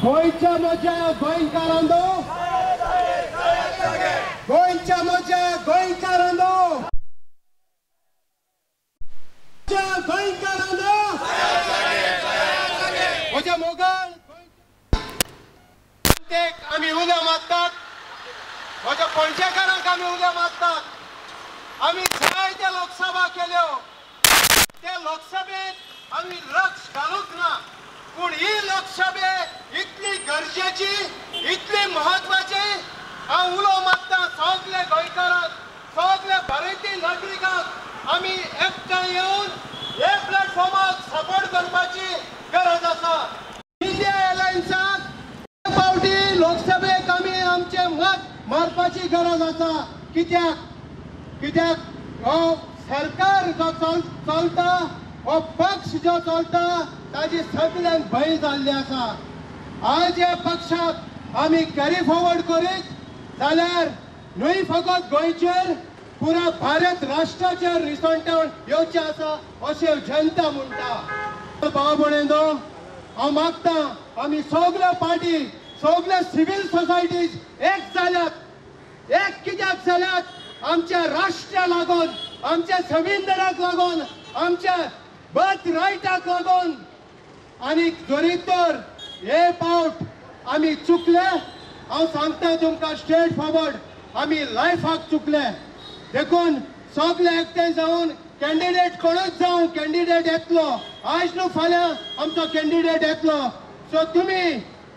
गोंयच्या म्हज्या गोंयकारांनो, गोंयच्या म्हज्या गोंयकारांनो, गोंयकारांनो, म्हज्या मोगल आमी उद्या मागतात, म्हज्या पणजेकारांक आमी उद्या मागतात. आमी जायत्या लोकसभा केल्यो, त्या लोकसभेत आमी लक्ष घालूंक ना, पूण ही लोकसभा इतली गरजेची, इतली महत्वाची. हांव उलो मागता सगळे गोंयकारांक, सगळे भारतीय नागरिकांक आमी एकठांय येवन हे प्लॅटफॉर्माक सपोर्ट करपाची गरज आसा. इंडिया एलायन्साक फावटी लोकसभेक आमी आमचे मत मारपाची गरज आसा. कित्याक हो सरकार जो चलता, हो पक्ष जो चलता, ताजी सगळ्यांक भंय जाल्ली आसा. आज ह्या पक्षाक आमी कॅरी फॉरवर्ड करीत जाल्यार न्हय फकत गोंयचेर, पुरा भारत राष्ट्राचेर रिसंटावण येवचें आसा अशें जनता म्हणटा. भाव भयणींनो, हांव मागता आमी सगळ्यो पार्टी, सगळ्यो सिव्हिल सोसायटीज एक जाल्यात. एक कित्याक जाल्यात? आमच्या राष्ट्राक लागून, आमच्या संविधानाक लागून, आमच्या बर्थ रायटाक लागून. आनी जरी तर हे पावट आमी चुकले, हांव सांगता तुमकां स्ट्रेट फॉरवर्ड, आमी लायफाक चुकले. देखून सगळे एकठांय जावन कॅन्डिडेट कोणूच जावं, कॅन्डिडेट येतलो. आज न्हू फाल्यां आमचो कॅन्डिडेट येतलो. सो तुमी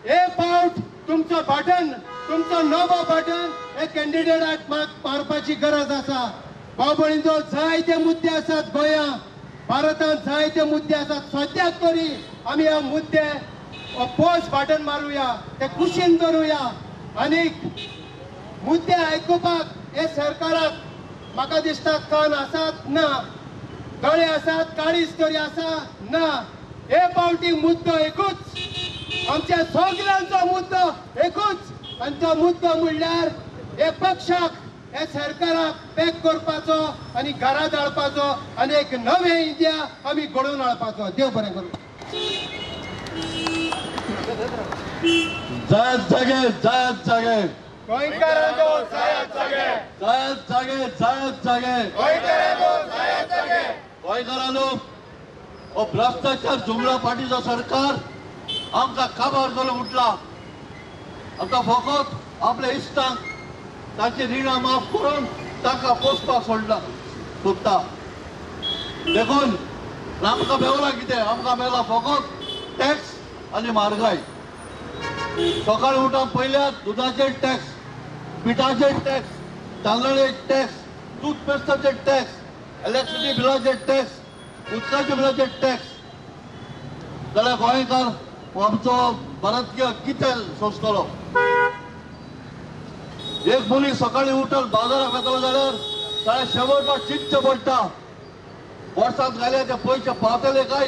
हे पावट तुमचो बटन, तुमचो नवो बटन हे कॅन्डिडेटाक मारपाची गरज आसा. भाव भयणींचो, जायते मुद्दे आसात गोंयांत, भारतांत जायते मुद्दे आसात. सद्याक तरी आमी हे मुद्दे पोस्ट बटन मारूया, ते कुशीन करूया. आनीक मुद्दे आयकुपाक हे सरकाराक म्हाका दिसता कान आसात ना, गळे आसात, काळीज तरी आसा ना. हे पावटी मुद्दो एकूच, आमच्या सगळ्यांचो मुद्दो एकूच, आनी तो मुद्दो म्हणल्यार हे पक्षाक, हे सरकाराक पॅक करपाचो आनी घरा धाडपाचो आनी एक नवे इंडिया आमी घडोवन हाडपाचो. देव बरें करूं. जयत जागे, जयत जागे, गोंयकारांचो जयत जागे, जयत जागे, जयत जागे, गोंयकारांचो जयत जागे. गोंयकारांनो, हो भ्रष्टाचार जुमला पार्टीचो सरकार आमकां काबार करून उठला. आमकां फकत आपल्या इश्टांक तांची रिणां माफ करून तांकां पोसपाक सोदता. देखून आमकां मेवला कितें? आमकां मेवला फकत टॅक्स आनी म्हारगाय. सकाळी उठून पयल्यार दुदाचेर टॅक्स, पिठाचेर टॅक्स, तांदळाचेर टॅक्स, टूथपेस्टाचेर टॅक्स, इलेक्ट्रिसिटी बिलाचेर टॅक्स, उदकाच्या बिलाचेर टॅक्स. जाल्यार गोंयकार आमचो भारतीय कितें सोंसतलो? एक मुली सकाळी उठून बाजाराक येतलो जाल्यार 100 रुपया चिंतचें पडटा. वर्सांत घाले ते पयशे पावतले काय?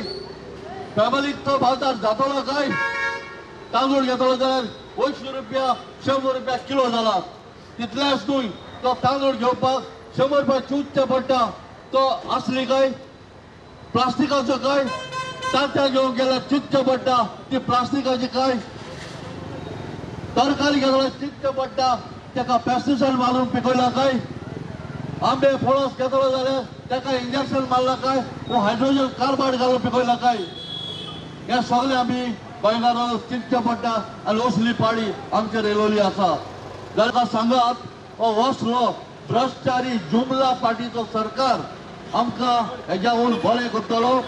फॅमिलीक तो बाजार जातलो काय? तांदूळ घेतलो जाल्यार 200 रुपया 100 रुपया किलो जाला. तितलेंच न्हय, तो तांदूळ घेवपाक 100 रुपया चिंतचें पडटा. तो असली काय? प्लास्टिकाचो काय? तांत्या घेवंक गेल्यार चिंतचें पडटा ती प्लास्टिकाची काय? तरकारी घेतलो चिंतचें पडटा ताका पेस्टिसायड मारून पिकयला काय? आंबे फळस घेतलो जाल्यार ताका इंजेक्शन मारला काय? वो हायड्रोजन कार्बायड घालून पिकयला काय? हे सगळे आमी गोंयकारांक चिंतचें पडटा. आनी असली पाडी आमचेर येयलोली आसा. जाल्यार सांगात, हो असलो भ्रष्टाचारी जुमला पार्टीचो सरकार आमकां हेज्यावून बरें करतलो.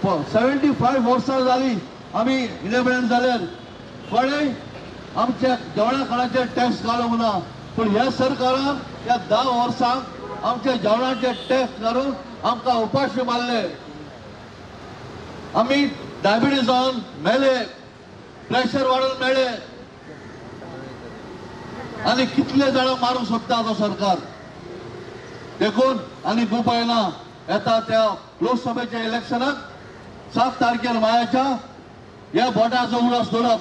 75 वर्सां जालीं आमी इंडिपेंडंट जाल्यार कोणेय आमच्या जेवणा खाणाचेर टॅक्स घालूंक ना. पूण ह्या सरकारान ह्या 10 वर्सांक आमच्या जेवणाचेर टॅक्स घालून आमकां उपाशी मारले. आमी डायबिटीज जावन मेले, प्रेशर वाडून मेले, आनी कितले जाणांक मारूंक सोदता तो सरकार. देखून आनी खूब येना येता त्या लोकसभेच्या इलेक्शनाक 7 तारखेर मायाच्या ह्या बोटाचो उलोस धरप.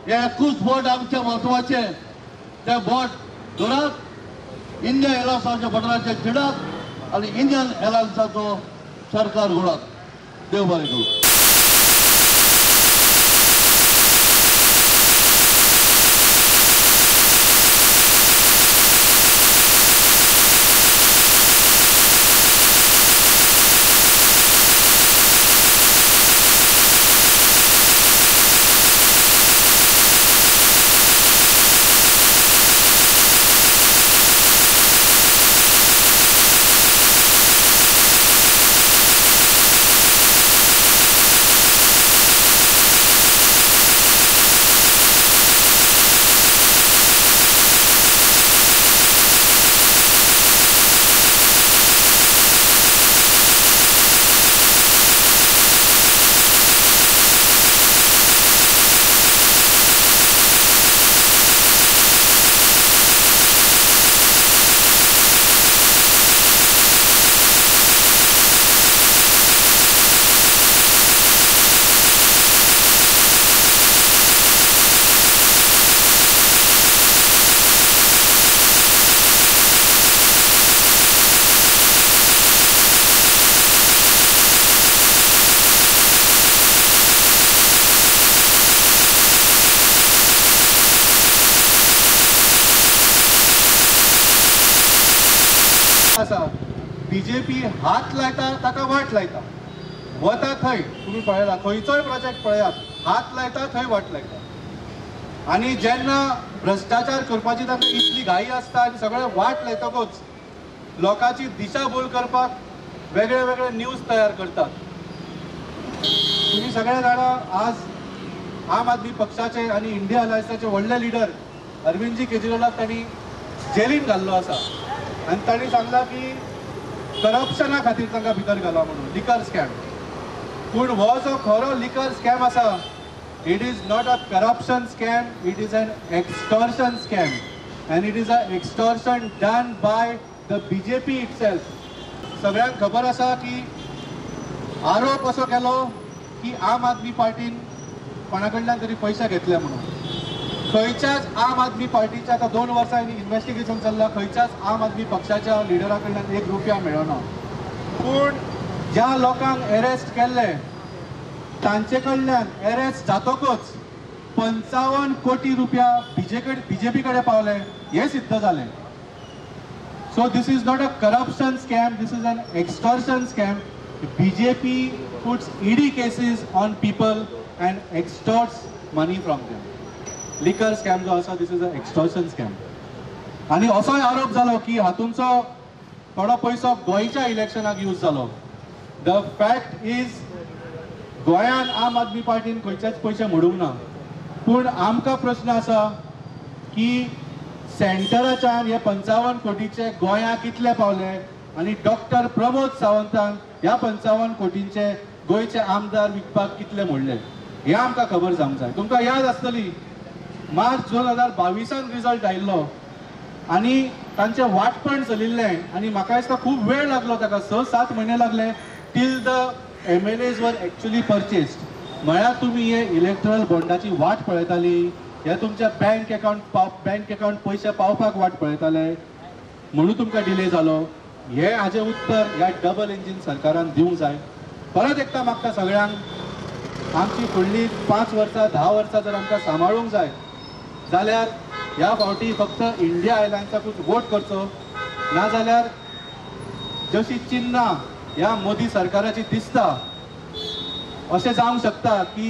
हे एकूच बोट आमचे म्हत्वाचें. ते बोट धरात, इंडिया एलायन्साच्या बटनाचेर चिडात आनी इंडियन एलायन्साचो सरकार घडत. देव बरें करूं. BJP हात लायता ताका वाट लायता, वता थंय तुम्ही पळयला खंयचोय प्रोजेक्ट पळयात, हात लायता थंय वाट लायता. आणि जेन्ना भ्रष्टाचार करपाची ताका इतली घाई आसता आनी सगळे वाट लायतकूच लोकांची दिशाभूल करपाक वेगळे वेगळे न्यूज तयार करतात. तुम्ही सगळे जाणा आज आम आदमी पक्षाचे आणि इंडिया अलायन्साचे व्हडले लिडर अरविंदजी केजरीवालाक तांणी जेलीन घाल्लो आसा आनी तांणी सांगला की करप्शना खातीर तांकां भितर घाला म्हणून, लिकर स्कॅम. पूण हो जो खरो लिकर स्कॅम आसा, it is not a corruption scam, it is an extortion scam, and it is a extortion done by the BJP itself. सगळ्यांक खबर आसा की आरोप असो केलो की आम आदमी पार्टीन कोणाकडल्यान तरी पयशे घेतले म्हणून. खंयच्याच आम आदमी पार्टीच्या आता 2 वर्सांनी इन्व्हेस्टिगेशन चल्लां, खंयच्याच आम आदमी पक्षाच्या लिडरा कडल्यान 1 रुपया मेळना. पूण ज्या लोकांक अरेस्ट केल्ले तांचे कडल्यान अरेस्ट जातकच 55 कोटी रुपया BJP कडेन पावले हे सिद्ध जालें. So this is not a corruption scam, this is an extortion scam. BJP puts ED cases on people and extorts money from them. Liquor scam जो आसा, this is an extortion scam. आणि असोय आरोप जालो की हातूंचो थोडो पयसो गोंयच्या इलेक्शनाक यूज जालो. The fact is गोंयान आम आदमी पार्टीन खंयचेच पयशे मोडूंक ना. पूण आमकां प्रश्न आसा की सेंटराच्यान हे 55 कोटीचे गोंया कितले पावले आनी डॉक्टर प्रमोद सावंतान ह्या 55 कोटींचे गोंयचे आमदार विकपाक कितले मोडले हे आमकां खबर जावंक जाय. तुमकां याद आसतली मार्च 2022 रिजल्ट आयिल्लो आनी तांचे वाटपण चलिल्लें आनी म्हाका दिसता खूब वेळ लागलो ताका, 6-7 म्हयने लागले टील द MLAs वर एक्चुअली परचेस्ड. म्हळ्यार तुमी हे इलेक्ट्रल बॉन्डाची वाट पळयताली, हे तुमच्या बँक अकाउंट पयशे पावपाक वाट पळयताले म्हणून तुमकां डिले जालो. हे हाजें उत्तर ह्या डबल इंजीन सरकारान दिवंक जाय. परत एकदा मागता सगळ्यांक आमची फुडली 5 वर्सां 10 वर्सां जर आमकां सांबाळूंक जाय जाल्यार ह्या फावटी फक्त इंडिया अलायन्साकूच वोट करचो, नाजाल्यार जशी चिन्हां ह्या मोदी सरकाराची दिसता अशें जावंक शकता की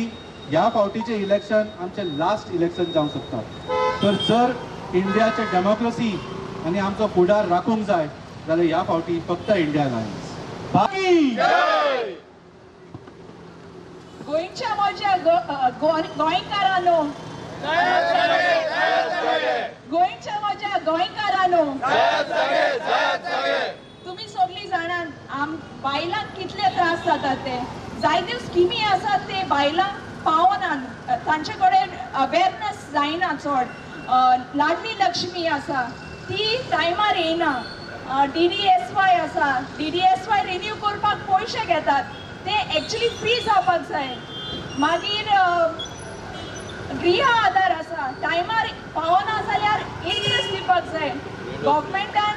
ह्या फावटीचे इलेक्शन आमचे लास्ट इलेक्शन जावंक शकता. तर जर इंडियाचे डेमोक्रेसी आनी आमचो फुडार राखूंक जाय जाल्यार ह्या फावटी फक्त इंडिया अलायन्स. गोंयच्या म्हज्या गोंयकारांनो, गोंयच्या म्हज्या गोंयकारांनो, तुम्ही सगळीं जाणात बायलांक कितले त्रास जातात ते. जायत्यो स्किमी आसात ते बायलांक पावनात, तांचे कडेन अवेरनेस जायना चड. लाडली लक्ष्मी आसा ती टायमार येयना. DDSY आसा, DDSY रिन्यू करपाक पयशे घेतात ते एक्चुअली फ्री जावपाक जाय. मागीर गृह आधार आसा, टायमार पावना जाल्यार इंट्रस्ट दिवपाक जाय, गव्हर्मेंटान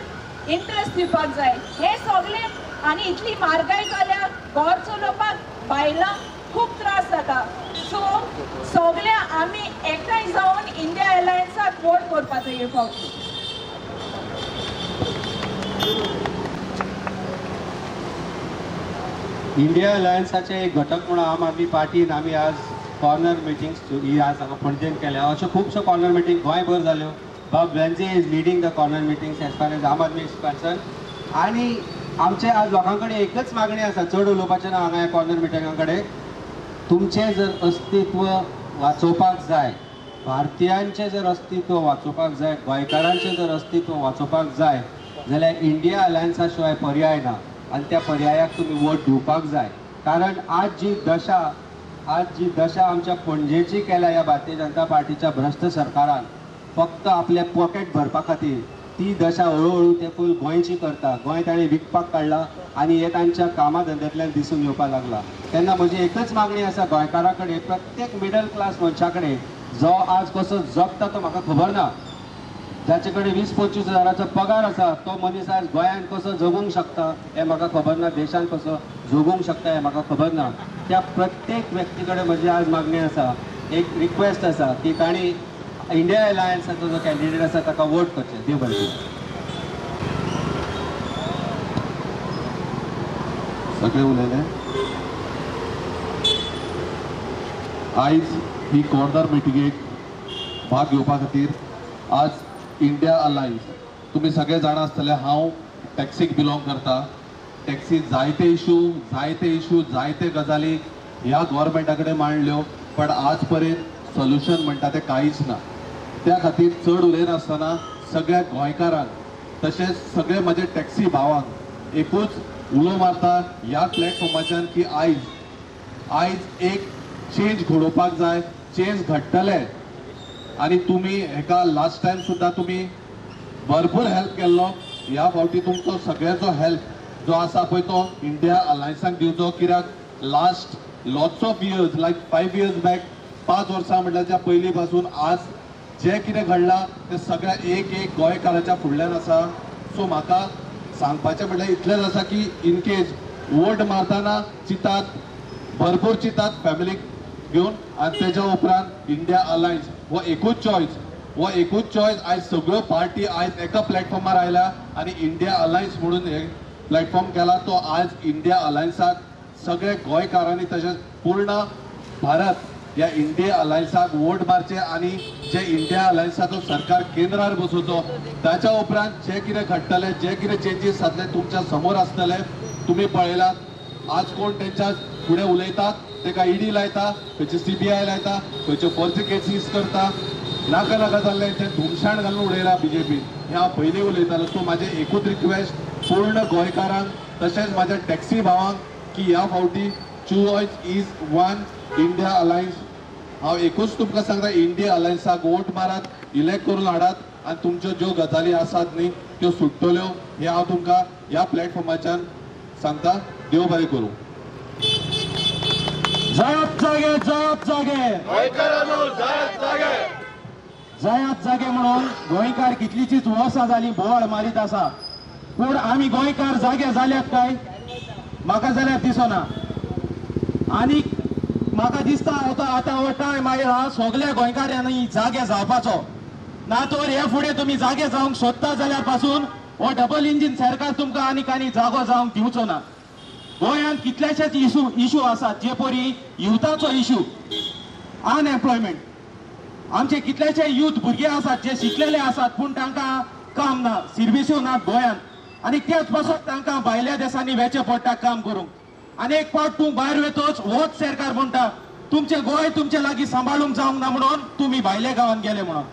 इंट्रस्ट दिवपाक जाय. हे सगळे आनी इतली म्हारगाय जाल्या घर चलोवपाक बायलांक खूब त्रास जाता. सो सगळे आमी एकठांय जावन इंडिया अलायन्साक वोट करपाचो हे फावटी. इंडिया अलायन्साचे एक घटक म्हणून आम आदमी पार्टीन आमी आज कॉर्नर मिटिंग्स ही आज हांगा पणजेन केल्या. अश्यो खुबश्यो कॉर्नर मिटींग गोंयभर जाल्यो. बाब Venzy is leading the corner meetings as far as Aam Aadmi is concern. आनी आमचे आज लोकां कडेन एकच मागणी आसा, चड उलोवपाचें ना हांगा ह्या कॉर्नर मिटिंगा कडेन. तुमचें जर अस्तित्व वाचोवपाक जाय, भारतीयांचें जर अस्तित्व वाचोवपाक जाय, गोंयकारांचें जर अस्तित्व वाचोवपाक जाय जाल्यार इंडिया अलायन्सा शिवाय पर्याय ना आनी त्या पर्यायाक तुमी वोट दिवपाक जाय. कारण आज जी दशा आमच्या पणजेची केल्या ह्या भारतीय जनता पार्टीच्या भ्रश्ट सरकारान फक्त आपले पॉकेट भरपा खातीर, ती दशा हळूहळू ते फूल गोंयची करता. गोंय ताणें विकपाक काडला आनी हे तांच्या कामा धंद्यांतल्यान दिसून येवपाक लागला. तेन्ना म्हजी एकच मागणी आसा गोंयकारां कडेन, प्रत्येक मिडल क्लास मनशा कडेन जो आज कसो जगता तो म्हाका खबर ना, जाचे कडेन 20-25 हजाराचो पगार आसा तो मनीस आज गोंयान कसो जगूंक शकता हें म्हाका खबर ना, देशान कसो जगूंक शकता हें म्हाका खबर ना. त्या प्रत्येक व्यक्ती कडेन म्हजी आज मागणी आसा, एक रिक्वेस्ट आसा की तांणी इंडिया अलायन्साचो जो कॅन्डिडेट आसा ताका वोट करचें. देव बरें. सगळे उलयले. आयज ही कॉर्नर मिटिंगेक भाग घेवपा खातीर आज इंडिया अलायन्स, तुम्ही सगळे जाणा आसतले हांव टॅक्सीक बिलोंग करता. टॅक्सी जायते इशू जायते गजाली ह्या गव्हर्मेंटा कडेन मांडल्यो, पण आज पर्यंत सोल्युशन म्हणटा ते कांयच ना. त्या खातीर चड उलयनासतना सगळ्या गोंयकारांक तशेंच सगळे म्हजे टॅक्सी भावांक एकूच उलो मारता ह्या प्लॅटफॉर्माच्यान की आयज एक चेंज घडोवपाक जाय. चेंज घडटले आनी तुमी हेका लास्ट टायम सुद्दां तुमी भरपूर हेल्प केल्लो. ह्या फावटी तुमचो सगळ्याचो हेल्प जो आसा पळय तो इंडिया अलायन्साक दिवचो. कित्याक last lots of years like 5 years back 5 वर्सां म्हटल्यार पयलीं पासून आज जे कितें घडलां ते सगळ्या एक गोंयकाराच्या फुडल्यान आसा. सो म्हाका सांगपाचें म्हटल्यार इतलेंच आसा की इन केस वोट मारतना भरपूर चितात फॅमिलीक घेवन, आनी तेज्या उपरांत इंडिया अलायन्स हो एकूच चॉयस आयज सगळ्यो पार्टी आयज एका प्लॅटफॉर्मार आयल्या आनी इंडिया अलायन्स म्हणून हे प्लॅटफॉर्म केला. तो आज इंडिया अलायन्साक सगळे गोंयकारांनी तशेंच पूर्ण भारत ह्या इंडिया अलायन्साक वोट मारचे आनी जे इंडिया अलायन्साचो सरकार केंद्रार बसोवचो. ताच्या उपरांत जे कितें घडटले, जे कितें चेंजीस जातले तुमच्या समोर आसतले. तुमी पळयलात आज कोण तेंच्या फुडें उलयतात तेका ईडी लायता, खंयचे CBI लायता, खंयच्यो फर्जी केसीस करता. नाका जाल्ले ते धुमशाण घालून उडयला BJP. हे हांव पयलीं उलयतालो. सो म्हाजें एकूच रिक्वेस्ट पूर्ण गोंयकारांक तशेंच म्हाज्या टॅक्सी भावांक की ह्या फावटी choice is one India alliance. हांव एकूच तुमकां सांगता इंडिया अलायन्साक वोट मारात, इलेक्ट करून हाडात आनी तुमच्यो ज्यो गजाली आसात न्ही त्यो सुट्टल्यो. हे हांव तुमकां ह्या प्लॅटफॉर्माच्यान सांगता. देव बरें करूं. जयात जागे म्हणून गोंयकार कितलीशीच वर्सां जाली बोवाळ मारीत आसा, पूण आमी गोंयकार जागे जाल्यात काय म्हाका जाल्यार दिसना. आनी म्हाका दिसता आतां हो टायम आयला सगळ्या गोंयकारांनी जागे जावपाचो. ना तर हे फुडें तुमी जागे जावंक सोदता जाल्यार पासून हो डबल इंजीन सरकार तुमकां आनी जागो जावंक दिवचो ना. गोंयांत कितलेशेच इशू आसात, जे परी युथाचो इशू, अनएम्प्लॉयमेंट. आमचे कितलेशे युथ भुरगे आसात जे शिकलेले आसात पूण तांकां काम ना, सर्विस्यो नात गोंयांत. आनी तेच पासून तांकां भायल्या देशांनी वेचे पडटा काम करूंक. आनी एक फावट तूं भायर वेतोच होच सरकार म्हणटा तुमचे गोंय तुमचे लागीं सांबाळूंक जावंक ना म्हणून तुमी भायल्या गांवांत गेले म्हणून.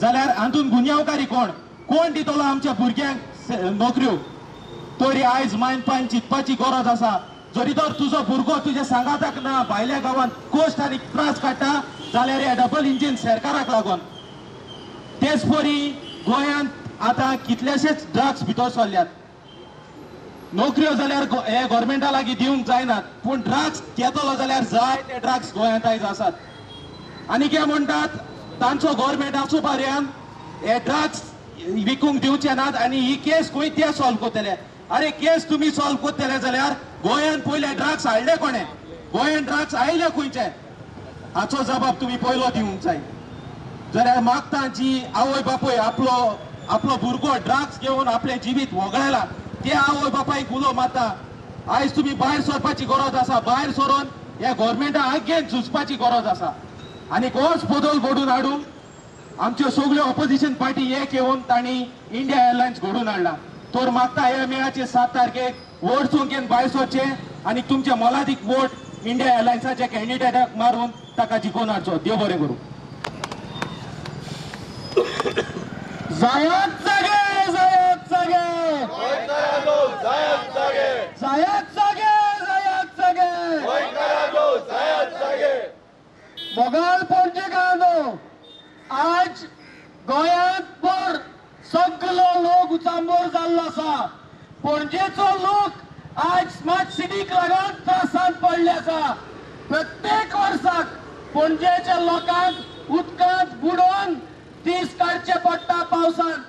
जाल्यार हातून गुन्यांवकारी कोण दितलो आमच्या भुरग्यांक नोकऱ्यो? तरी आयज मायंडपान चिंतपाची गरज आसा. जरी तर तुजो भुरगो तुज्या सांगाताक ना भायल्या गांवांत कश्ट आनी त्रास काडटा जाल्यार हे डबल इंजीन सरकाराक लागून. तेच परी गोंयांत आतां कितलेशेच ड्रग्स भितर सरल्यात. नोकऱ्यो जाल्यार हे गव्हर्मेंटा लागीं दिवंक जायनात, पूण ड्रग्स घेतलो जाल्यार जाय ते ड्रग्स गोंयांत आयज आसात. आनी कितें म्हणटात तांचो गव्हर्मेंट आसूं पर्यंत हे ड्रग्स विकूंक दिवचे नात आनी ही केस खंय ते सॉल्व करतले. अरे केस तुम्ही सॉल्व करतले जाल्यार गोंयांत पयले ड्रग्स हाडले कोणे? गोंयांत ड्रग्स आयले खंयचे? हाचो जबाब तुम्ही पयलो दिवंक जाय. जाल्यार मागता जी आवय बापूय आपलो भुरगो ड्रग्स घेवन आपले जिवीत वगळयला ते आवय बापायक उलो मारता. आयज तुम्ही भायर सरपाची गरज आसा. भायर सरून ह्या गव्हर्मेंटा आगेन झुजपाची गरज आसा. आनी होच बदल घडून हाडूंक आमच्यो सगळ्यो ऑपोजिशन पार्टी एक येवन तांणी इंडिया एअरलायन्स घडून हाडला. तर मागता हे मेळाचे 7 तारखेक वोट चोंकेन भायर सरचे आनी तुमचे मोलादीक वोट इंडिया एअरलायन्साच्या कॅन्डिडेटाक मारून ताका जिखोवन हाडचो. देव बरें करूं. जायत जागे जायत जागे जायत जागे मोगाल पणजे गांव आज गोंयांत भर सगळो लोक उचांबोर जाल्लो आसा. पणजेचो लोक आज स्मार्ट सिटीक लागून त्रासांत पडले आसा. प्रत्येक वर्साक पणजेच्या लोकांक उदकांत बुडोवन दीस काडचे पडटा पावसांत.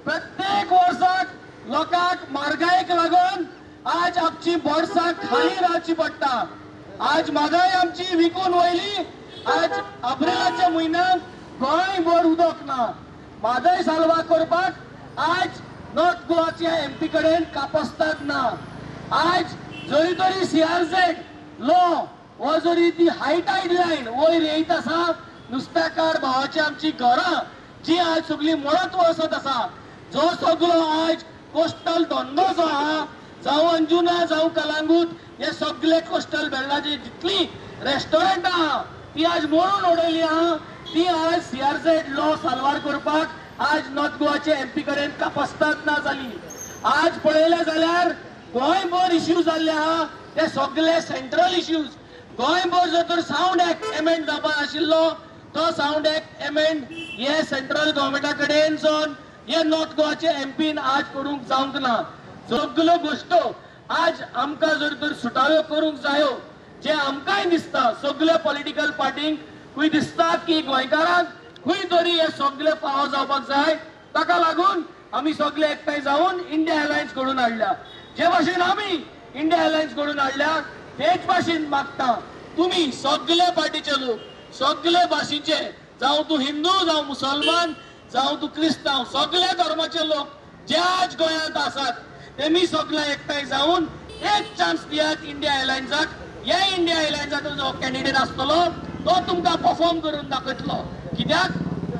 प्रत्येक वर्साक लोकांक म्हारगायेक लागून आज आमची बोर्सां खाली रावची पडटा. आज म्हारगाय आमची विकून वयली. आज एप्रिलाच्या म्हयन्यात गोंयभर उदक ना. म्हादय साल्वा करपाक आज नॉर्थ गोवाच्या MP कडेन कापस्ताद ना. आज जरी तरी सीआरझेड लॉ हो जरी ती हायटाईड लाईन वयर येत आसा, नुस्तेकार भावाची आमची घरां जी आज सगळी मळत वसत आसा, जो सगळो आज कोस्टल धंदो जो आहा, जावं अंजुना जावं कलांगूट, हे सगळे कोस्टल बेल्टाची जितली रेस्टॉरंट आहा ती आज मोडून उडयली आहा. ती आज सीआरझेड लॉ साल्वार करपाक आज नॉर्थ गोवाचे एमपी कडेन कापासतात ना जाली. आज पळयले जाल्यार गोंयभर इश्यू जाल्ले आहा ते सगळे सेंट्रल इश्यूज. गोंयभर जर तर सावंड एक्ट एमेंड जावपाक आशिल्लो तो सावंड एक्ट एमेंड हे सेंट्रल गव्हर्मेंटा कडेन जोन हे नॉर्थ गोवाचे एमपीन आज करूंक जावंक ना. सगळ्यो गोष्टो आज आमकां जर तर सुटाव्यो करूंक जायो, जे आमकांय दिसता सगळ्या पॉलिटिकल पार्टींक खंय दिसता की गोंयकारांक खंय तरी हे सगळे फावो जावपाक जाय, ताका लागून आमी सगळे एकठांय जावन इंडिया अलायन्स घडोवन हाडल्या. जे भाशेन आमी इंडिया अलायन्स घडोवन हाडल्या तेच भाशेन मागता तुम्ही सगळे पार्टीचे लोक, सगळे भाशेचे, जावं तूं हिंदू जावं मुसलमान जावं तूं क्रिस्तांव, सगळे धर्माचे लोक जे आज गोंयांत आसात तेमी सगळे एकठांय जावन एक चान्स दियात इंडिया अलायन्साक. हे इंडिया अलायन्साचो जो कॅन्डिडेट आसतलो तो तुमकां परफॉर्म करून दाखयतलो. कित्याक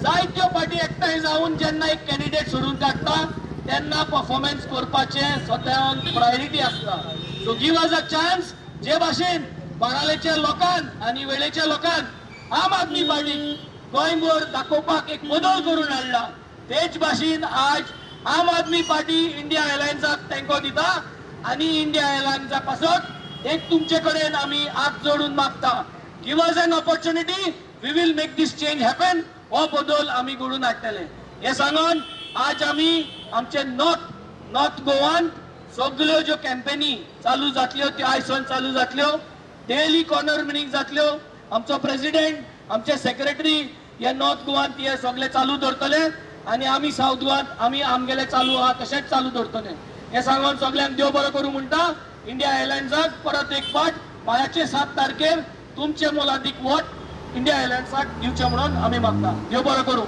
जायत्यो पार्टी एकठांय जावन जेन्ना एक कॅन्डिडेट सोडून काडटा तेन्ना परफॉर्मन्स करपाचे सदां प्रायोरिटी आसता. So give us a chance. जे भाशेन बारालेच्या लोकांन आनी वेळेच्या लोकांन आम आदमी पार्टी गोंयभर दाखोवपाक एक बदल करून हाडला, तेच भाशेन आज आम आदमी पार्टी इंडिया अलायन्साक तेंको दिता आनी इंडिया अलायन्सा पासत एक तुमचे कडेन आमी हात जोडून मागता. Give us an opportunity, we will make this change happen. हो बदल आमी घडून हाडटले हे सांगून आज आमी आमचे नॉर्थ गोवान सगळ्यो ज्यो कॅम्पेनी चालू जातल्यो त्यो आयसून चालू जातल्यो. डेली कॉर्नर मिटींग जातल्यो. आमचो प्रेसिडेंट, आमचे सेक्रेटरी हे नॉर्थ गोवान ते सगळे चालू दवरतले आनी आमी साऊथ गोवान आमी आमगेले चालू आहा तशेंच चालू दवरतले. हे सांगून सगळ्यांक देव बरो करूं म्हणटा. इंडिया अलायन्साक परत एक फावट मायाचे 7 तारखेर तुमचे मोलादीक वोट इंडिया अलायन्साक दिवचे म्हणून आमी मागता. देव बरो करूं.